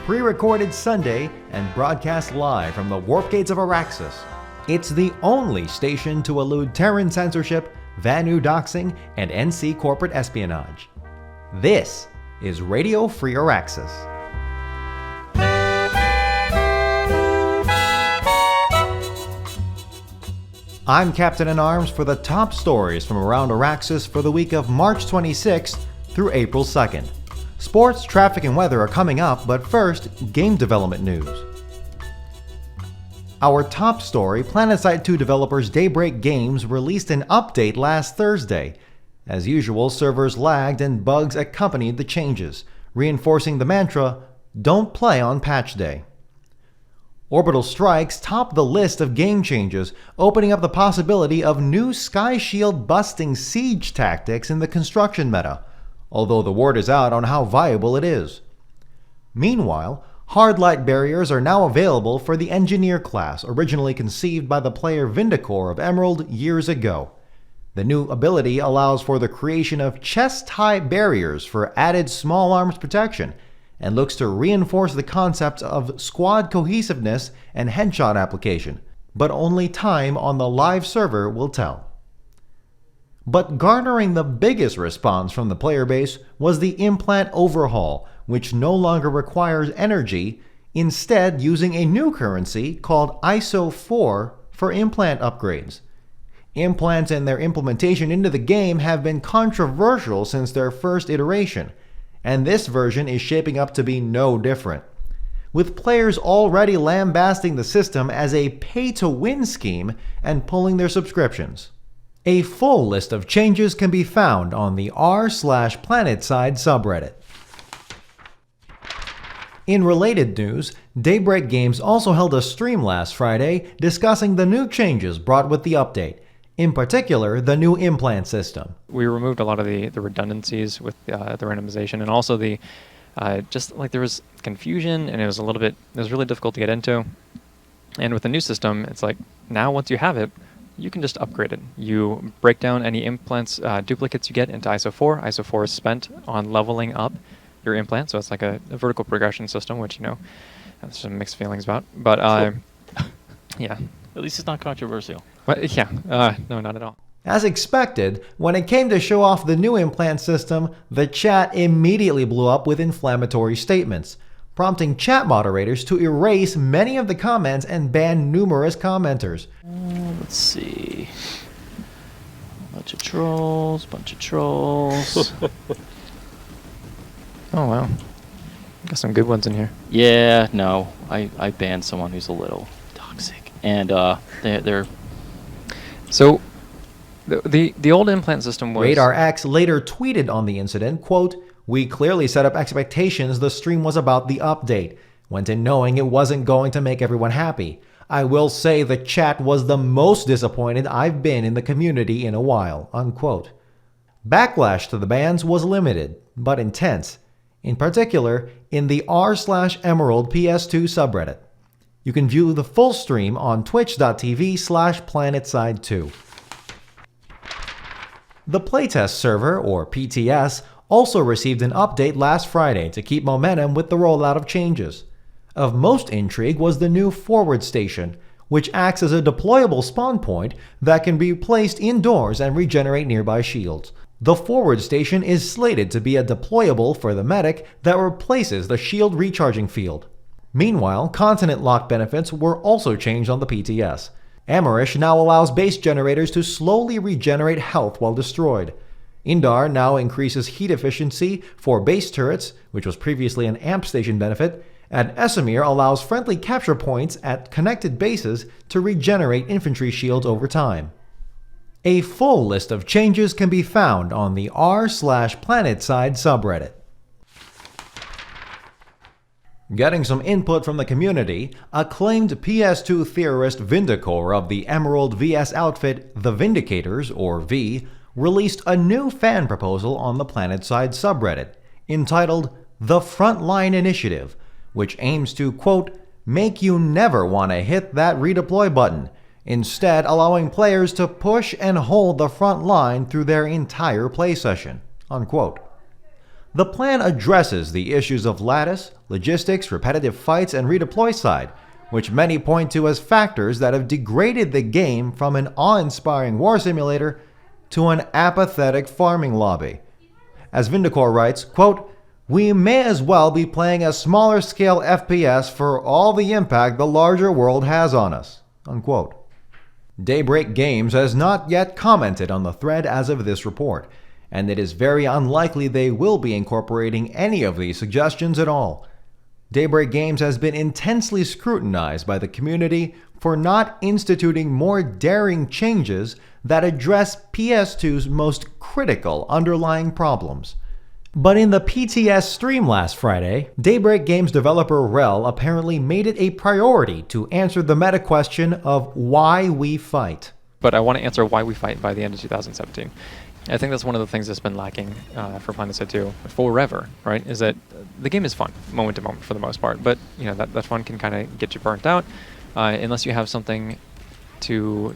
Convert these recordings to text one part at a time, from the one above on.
pre-recorded Sunday and broadcast live from the Warpgates of Auraxis. It's the only station to elude Terran censorship, Vanu doxing, and NC corporate espionage. This is RadioFreeAuraxis. I'm Captain-in-Arms for the top stories from around Auraxis for the week of March 26th through April 2nd. Sports, traffic, and weather are coming up, but first, game development news. Our top story, Planetside 2 developers Daybreak Games released an update last Thursday. As usual, servers lagged and bugs accompanied the changes, reinforcing the mantra, "Don't play on patch day." Orbital strikes top the list of game changes, opening up the possibility of new Sky Shield busting siege tactics in the construction meta, although the word is out on how viable it is. Meanwhile, hard light barriers are now available for the Engineer class, originally conceived by the player Vindicor of Emerald years ago. The new ability allows for the creation of chest-high barriers for added small arms protection, and looks to reinforce the concept of squad cohesiveness and headshot application, but only time on the live server will tell. But garnering the biggest response from the player base was the implant overhaul, which no longer requires energy, instead using a new currency called ISO-4 for implant upgrades. Implants and their implementation into the game have been controversial since their first iteration, and this version is shaping up to be no different, with players already lambasting the system as a pay-to-win scheme and pulling their subscriptions. A full list of changes can be found on the r/Planetside subreddit. In related news, Daybreak Games also held a stream last Friday discussing the new changes brought with the update, in particular the new implant system. We removed a lot of the redundancies with the randomization, and also the just like there was confusion, and it was really difficult to get into. And with the new system, it's like now once you have it, you can just upgrade it. You break down any implants duplicates you get into ISO-4. ISO-4 is spent on leveling up your implant, so it's like a vertical progression system, which I have some mixed feelings about. But yeah, at least it's not controversial. But yeah, no, not at all. As expected, when it came to show off the new implant system, the chat immediately blew up with inflammatory statements, prompting chat moderators to erase many of the comments and ban numerous commenters. Let's see. Bunch of trolls. Oh wow, got some good ones in here. Yeah, no, I banned someone who's a little toxic, and they're. So, the old implant system was... RadarX later tweeted on the incident, quote, "We clearly set up expectations the stream was about the update. Went in knowing it wasn't going to make everyone happy. I will say the chat was the most disappointed I've been in the community in a while," unquote. Backlash to the bans was limited, but intense, in particular in the r/Emerald PS2 subreddit. You can view the full stream on twitch.tv/Planetside2. The playtest server, or PTS, also received an update last Friday to keep momentum with the rollout of changes. Of most intrigue was the new forward station, which acts as a deployable spawn point that can be placed indoors and regenerate nearby shields. The forward station is slated to be a deployable for the medic that replaces the shield recharging field. Meanwhile, continent lock benefits were also changed on the PTS. Amarish now allows base generators to slowly regenerate health while destroyed. Indar now increases heat efficiency for base turrets, which was previously an amp station benefit, and Esamir allows friendly capture points at connected bases to regenerate infantry shields over time. A full list of changes can be found on the r/Planetside subreddit. Getting some input from the community, acclaimed PS2 theorist Vindicor of the Emerald VS outfit The Vindicators, or V, released a new fan proposal on the Planetside subreddit, entitled The Frontline Initiative, which aims to, quote, "make you never want to hit that redeploy button, instead allowing players to push and hold the front line through their entire play session," unquote. the plan addresses the issues of lattice, logistics, repetitive fights, and redeploy side, which many point to as factors that have degraded the game from an awe-inspiring war simulator to an apathetic farming lobby. As Vindicor writes, quote, "We may as well be playing a smaller scale FPS for all the impact the larger world has on us," unquote. Daybreak Games has not yet commented on the thread as of this report, and it is very unlikely they will be incorporating any of these suggestions at all. Daybreak Games has been intensely scrutinized by the community for not instituting more daring changes that address PS2's most critical underlying problems. But in the PTS stream last Friday, Daybreak Games developer Rel apparently made it a priority to answer the meta question of why we fight. But I want to answer why we fight by the end of 2017. I think that's one of the things that's been lacking for Planetside 2 forever, right? Is that the game is fun, moment to moment for the most part, but you know that fun can kind of get you burnt out unless you have something to,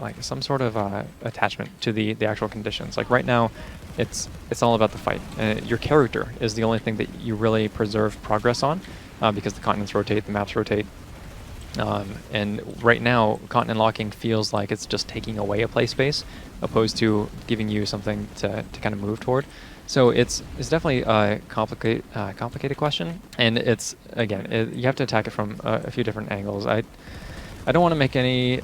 like some sort of attachment to the actual conditions. Like right now, it's all about the fight. Your character is the only thing that you really preserve progress on because the continents rotate, the maps rotate. And right now, continent locking feels like it's just taking away a play space, opposed to giving you something to kind of move toward. So it's definitely a complicated question, and it's again you have to attack it from a few different angles. I don't want to make any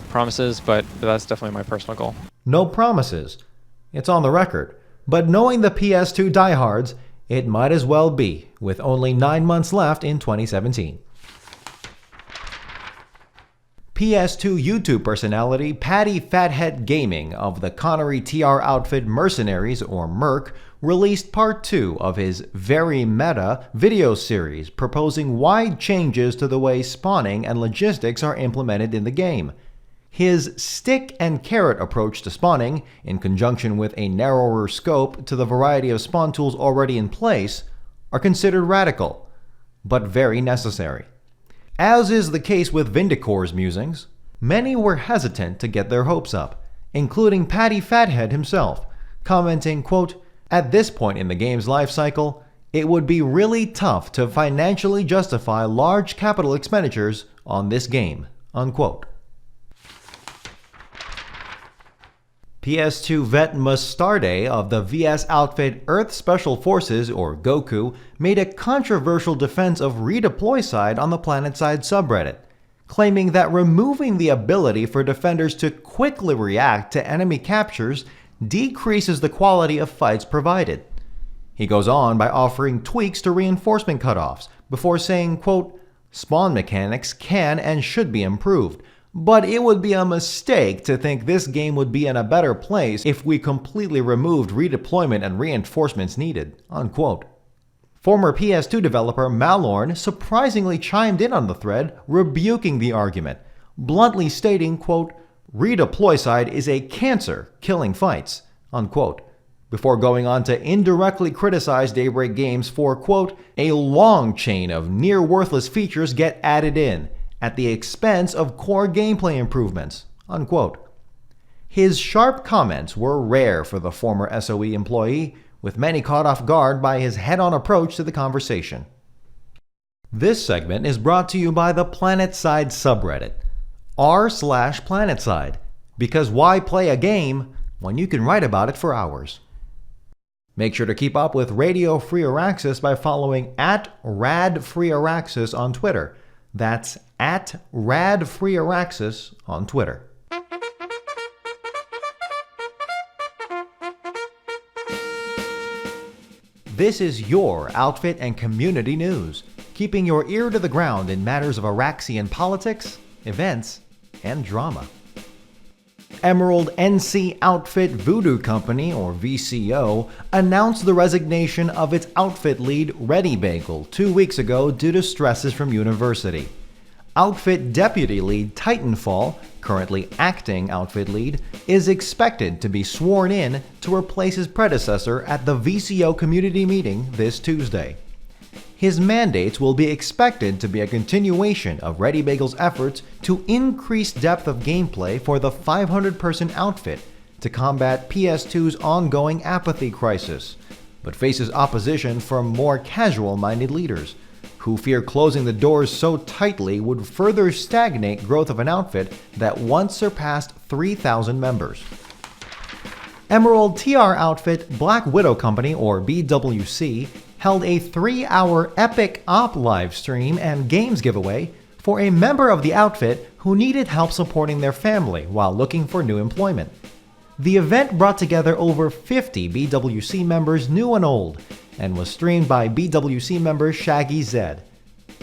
promises, but that's definitely my personal goal. No promises. It's on the record. But knowing the PS2 diehards, it might as well be, with only 9 months left in 2017. PS2 YouTube personality Patty Fathead Gaming of the Connery TR outfit Mercenaries, or Merc, released part 2 of his very meta video series proposing wide changes to the way spawning and logistics are implemented in the game. His stick and carrot approach to spawning, in conjunction with a narrower scope to the variety of spawn tools already in place, are considered radical, but very necessary. As is the case with Vindicor's musings, many were hesitant to get their hopes up, including Patty Fathead himself, commenting, quote, "At this point in the game's life cycle, it would be really tough to financially justify large capital expenditures on this game," unquote. PS2 vet Mustarde of the VS outfit Earth Special Forces, or Goku, made a controversial defense of redeploy side on the Planetside subreddit, claiming that removing the ability for defenders to quickly react to enemy captures decreases the quality of fights provided. He goes on by offering tweaks to reinforcement cutoffs, before saying, quote, "Spawn mechanics can and should be improved, but it would be a mistake to think this game would be in a better place if we completely removed redeployment and reinforcements needed," unquote. Former PS2 developer Malorn surprisingly chimed in on the thread, rebuking the argument, bluntly stating, quote, "Redeploy side is a cancer killing fights," unquote, before going on to indirectly criticize Daybreak Games for, quote, "A long chain of near worthless features get added in, at the expense of core gameplay improvements," unquote. His sharp comments were rare for the former SOE employee, with many caught off guard by his head-on approach to the conversation. This segment is brought to you by the Planetside Subreddit, r/Planetside, because why play a game when you can write about it for hours? Make sure to keep up with RadioFreeAuraxis by following @RadFreeAuraxis on Twitter. That's @RadFreeAuraxis on Twitter. This is your outfit and community news, keeping your ear to the ground in matters of Auraxian politics, events, and drama. Emerald NC Outfit Voodoo Company, or VCO, announced the resignation of its outfit lead, Ready Bagel, 2 weeks ago due to stresses from university. Outfit Deputy Lead Titanfall, currently acting outfit lead, is expected to be sworn in to replace his predecessor at the VCO community meeting this Tuesday. His mandates will be expected to be a continuation of Ready Bagel's efforts to increase depth of gameplay for the 500-person outfit to combat PS2's ongoing apathy crisis, but faces opposition from more casual-minded leaders, who fear closing the doors so tightly would further stagnate growth of an outfit that once surpassed 3,000 members. Emerald TR outfit Black Widow Company, or BWC, held a 3-hour epic op live stream and games giveaway for a member of the outfit who needed help supporting their family while looking for new employment. The event brought together over 50 BWC members new and old, and was streamed by BWC member Shaggy Zed.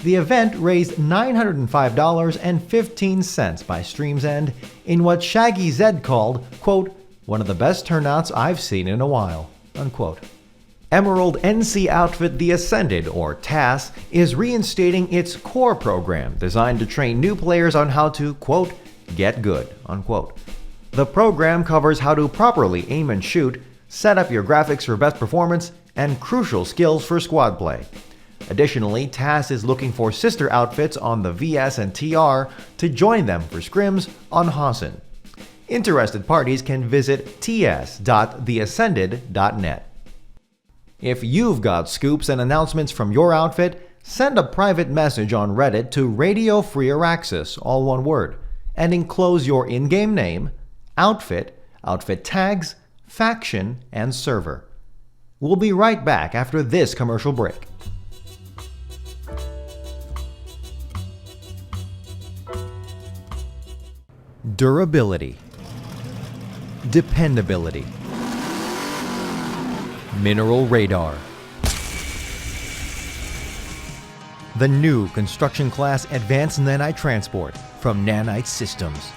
The event raised $905.15 by stream's end in what Shaggy Zed called, quote, one of the best turnouts I've seen in a while, unquote. Emerald NC outfit The Ascended, or TAS, is reinstating its core program designed to train new players on how to, quote, get good, unquote. The program covers how to properly aim and shoot, set up your graphics for best performance, and crucial skills for squad play. Additionally, TAS is looking for sister outfits on the VS and TR to join them for scrims on Hassan. Interested parties can visit ts.theascended.net. If you've got scoops and announcements from your outfit, send a private message on Reddit to RadioFreeAuraxis, all one word, and enclose your in-game name, outfit, outfit tags, faction, and server. We'll be right back after this commercial break. Durability, dependability, mineral radar. The new construction class Advanced Nanite Transport from Nanite Systems.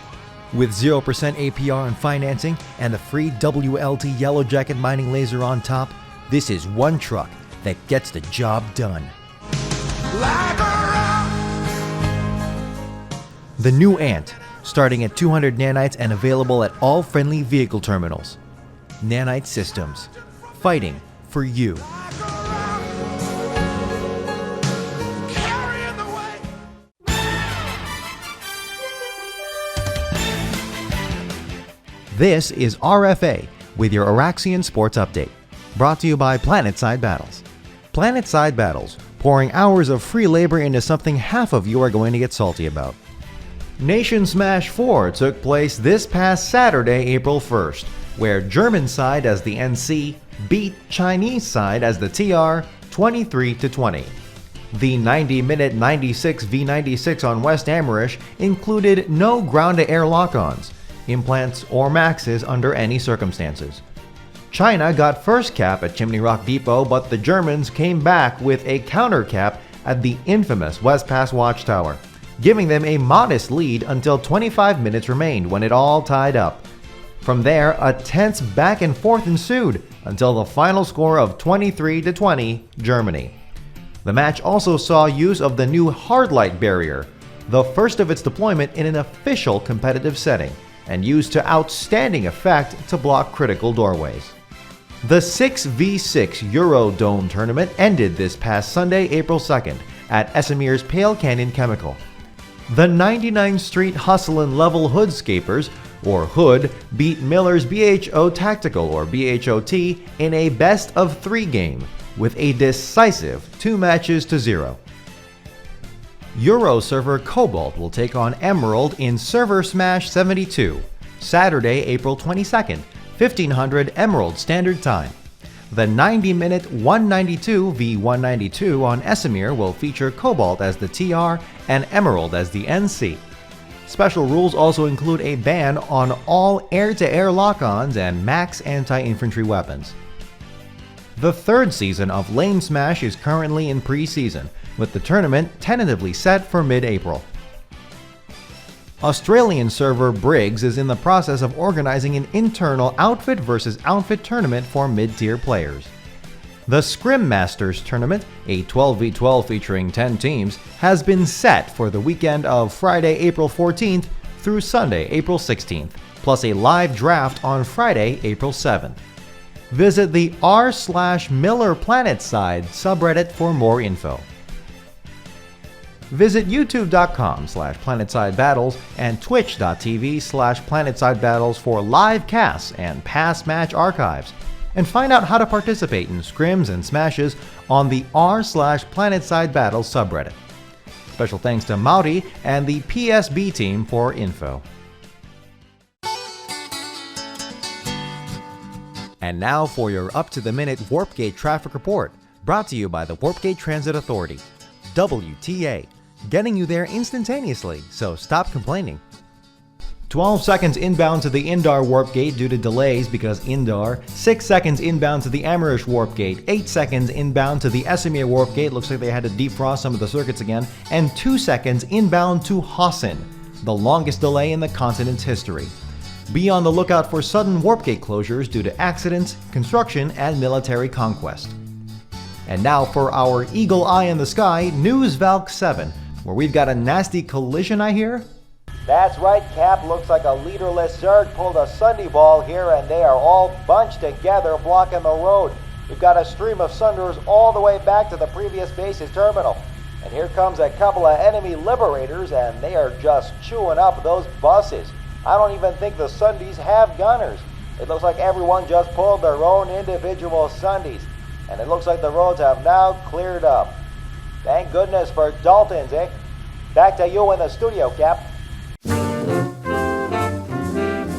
With 0% APR on financing and the free WLT Yellow Jacket mining laser on top, this is one truck that gets the job done. The new Ant, starting at 200 nanites and available at all friendly vehicle terminals. Nanite Systems, fighting for you. This is RFA with your Auraxian Sports Update, brought to you by Planetside Battles. Planetside Battles, pouring hours of free labor into something half of you are going to get salty about. Nation Smash 4 took place this past Saturday, April 1st, where German side as the NC beat Chinese side as the TR 23-20. The 90-minute 96v96 on West Amerish included no ground-to-air lock-ons, implants, or maxes under any circumstances. China got first cap at Chimney Rock Depot, but the Germans came back with a counter cap at the infamous West Pass Watchtower, giving them a modest lead until 25 minutes remained when it all tied up. From there, a tense back and forth ensued until the final score of 23-20 Germany. The match also saw use of the new Hardlight Barrier, the first of its deployment in an official competitive setting, and used to outstanding effect to block critical doorways. The 6v6 Eurodome tournament ended this past Sunday, April 2nd, at Esamir's Pale Canyon Chemical. The 99th Street Hustle and Level Hoodscapers, or Hood, beat Miller's BHO Tactical, or BHOT, in a best-of-3 game, with a decisive 2-0. Euro server Cobalt will take on Emerald in Server Smash 72, Saturday, April 22nd, 1500 Emerald Standard Time. The 90-minute 192v192 on Esamir will feature Cobalt as the TR and Emerald as the NC. Special rules also include a ban on all air-to-air lock-ons and max anti-infantry weapons. The third season of Lane Smash is currently in pre-season, with the tournament tentatively set for mid-April. Australian server Briggs is in the process of organizing an internal outfit versus outfit tournament for mid-tier players. The Scrim Masters tournament, a 12v12 featuring 10 teams, has been set for the weekend of Friday, April 14th through Sunday, April 16th, plus a live draft on Friday, April 7th. Visit the r/Miller Planetside subreddit for more info. Visit youtube.com/PlanetsideBattles and twitch.tv/PlanetsideBattles for live casts and past match archives. and find out how to participate in scrims and smashes on the r/PlanetsideBattles subreddit. Special thanks to Mauti and the PSB team for info. And now for your up-to-the-minute Warpgate traffic report, brought to you by the Warpgate Transit Authority. WTA, getting you there instantaneously, so stop complaining. 12 seconds inbound to the Indar Warpgate due to delays because Indar, 6 seconds inbound to the Amerish Warpgate, 8 seconds inbound to the Esamir Warpgate, looks like they had to defrost some of the circuits again, and 2 seconds inbound to Hassan, the longest delay in the continent's history. Be on the lookout for sudden Warpgate closures due to accidents, construction, and military conquest. And now for our Eagle Eye in the Sky News Valk 7, where we've got a nasty collision, I hear? That's right, Cap. Looks like a leaderless Zerg pulled a Sunday ball here, and they are all bunched together blocking the road. We've got a stream of Sunders all the way back to the previous base's terminal. And here comes a couple of enemy liberators, and they are just chewing up those buses. I don't even think the Sundays have gunners. It looks like everyone just pulled their own individual Sundays. And it looks like the roads have now cleared up. Thank goodness for Daltons, eh? Back to you in the studio, Cap.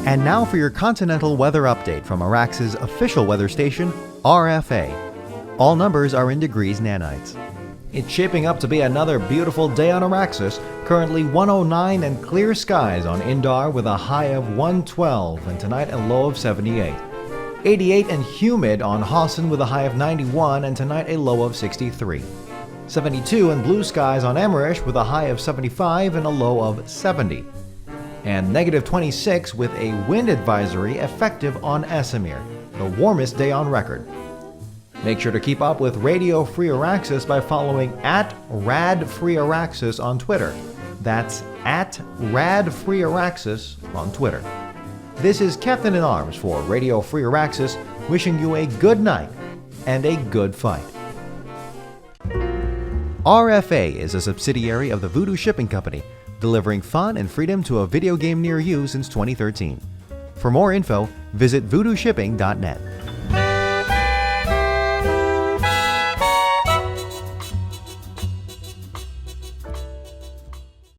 And now for your continental weather update from Auraxis' official weather station, RFA. All numbers are in degrees nanites. It's shaping up to be another beautiful day on Auraxis, currently 109 and clear skies on Indar with a high of 112 and tonight a low of 78. 88 and humid on Hassan with a high of 91 and tonight a low of 63. 72 and blue skies on Amerish with a high of 75 and a low of 70. And negative 26 with a wind advisory effective on Esamir, the warmest day on record. Make sure to keep up with RadioFreeAuraxis by following @RadFreeAuraxis on Twitter. That's @RadFreeAuraxis on Twitter. This is Captain in Arms for RadioFreeAuraxis, wishing you a good night and a good fight. RFA is a subsidiary of the Voodoo Shipping Company, delivering fun and freedom to a video game near you since 2013. For more info, visit voodooshipping.net.